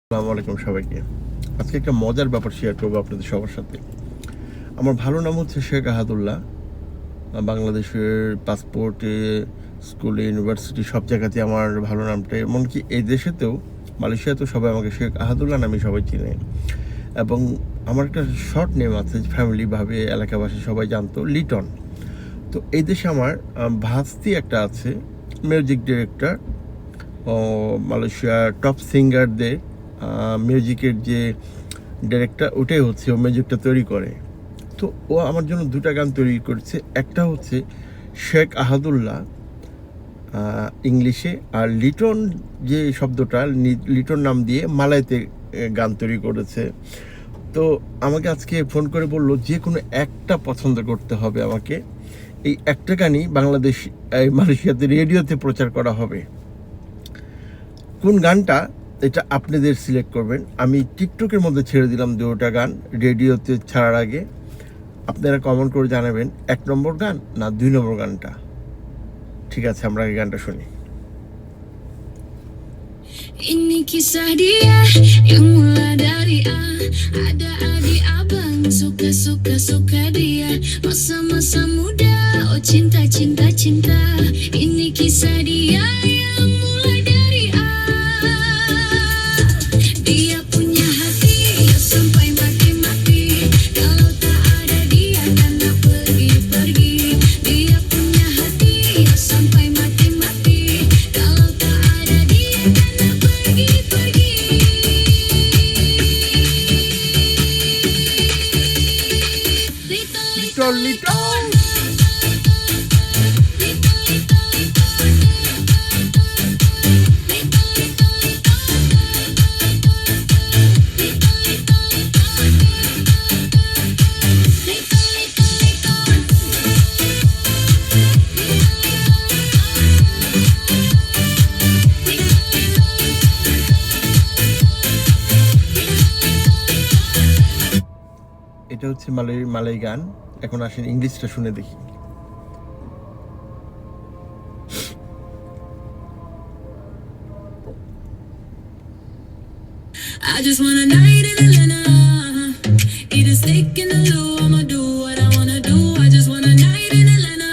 আসসালামু আলাইকুম সবাইকে। আজকে একটা মজার ব্যাপার শেয়ার করবো আপনাদের সবার সাথে। আমার ভালো নাম হচ্ছে শেখ আহাদুল্লাহ। বাংলাদেশের পাসপোর্টে, স্কুলে, ইউনিভার্সিটি সব জায়গাতে আমার ভালো নামটা, এমনকি এই দেশেতেও, মালয়েশিয়াতেও সবাই আমাকে শেখ আহাদুল্লাহ নামে সবাই চিনে। এবং আমার একটা শর্ট নেম আছে, ফ্যামিলিভাবে এলাকাবাসী সবাই জানতো, লিটন। তো এই দেশে আমার ভাস্তি একটা আছে, মিউজিক ডিরেক্টর, মালয়েশিয়ার টপ সিঙ্গারদের মিউজিকের যে ডিরেক্টর, ওটাই হচ্ছে ও মিউজিকটা তৈরি করে। তো ও আমার জন্য দুটা গান তৈরি করেছে। একটা হচ্ছে শেখ আহাদুল্লাহ ইংলিশে, আর লিটন যে শব্দটা, লিটন নাম দিয়ে মালাইতে গান তৈরি করেছে। তো আমাকে আজকে ফোন করে বলল যে কোনো একটা পছন্দ করতে হবে আমাকে। এই একটা গানই বাংলাদেশ, মালয়েশিয়াতে রেডিওতে প্রচার করা হবে। কোন গানটা এটা আপনাদের সিলেক্ট করবেন। আমি টিকটকের মধ্যে ছেড়ে দিলাম দুটা গান, রেডিওতে ছাড়ার আগে আপনারা কমেন্ট করে জানাবেন 1 নম্বর গান না 2 নম্বর গানটা। ঠিক আছে, আমরা এই গানটা শুনি। Ini kisah dia yang mula dari ada adik abang suka dia masa-masa muda, oh cinta cinta cinta. Ini kisah dia yang mulai dari dia punya hati sampai mati-mati, kalau tak ada dia kan nak pergi-pergi. Dia punya hati sampai mati-mati, kalau tak ada dia kan nak pergi-pergi. Liton Liton এটা হচ্ছে মালয় গান। এখন আসেন ইংলিশটা শুনে দেখি। I just want a night in Atlanta, eat a steak in the loo, I'ma do what I wanna do. I just want a night in Atlanta,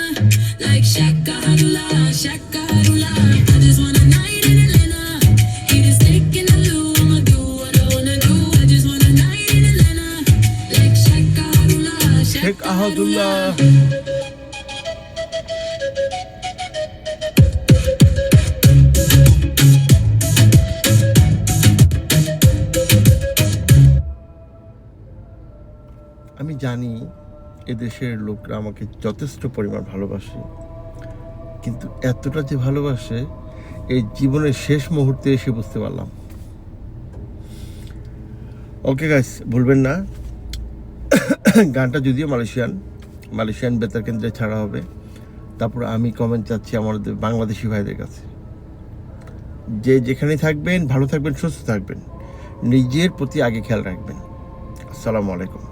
like Shaka Hadula, Shaka Hadula. I just want a night in Atlanta, eat a steak in the loo, I'ma do what I wanna do. I just want a night in Atlanta, like Shaka Hadula, Sheikh Shaka আহাদুল্লাহ। আমি জানি এদেশের লোকরা আমাকে যথেষ্ট পরিমাণ ভালোবাসে, কিন্তু এতটা যে ভালোবাসে এই জীবনের শেষ মুহূর্তে এসে বুঝতে পারলাম। ওকে গাইস, ভুলবেন না গানটা যদিও মালয়েশিয়ান বেতার কেন্দ্রে ছাড়া হবে। তারপর আমি কমেন্ট চাচ্ছি আমাদের বাংলাদেশি ভাইদের কাছে, যে যেখানে থাকবেন ভালো থাকবেন, সুস্থ থাকবেন, নিজের প্রতি আগে খেয়াল রাখবেন। আসসালামু আলাইকুম।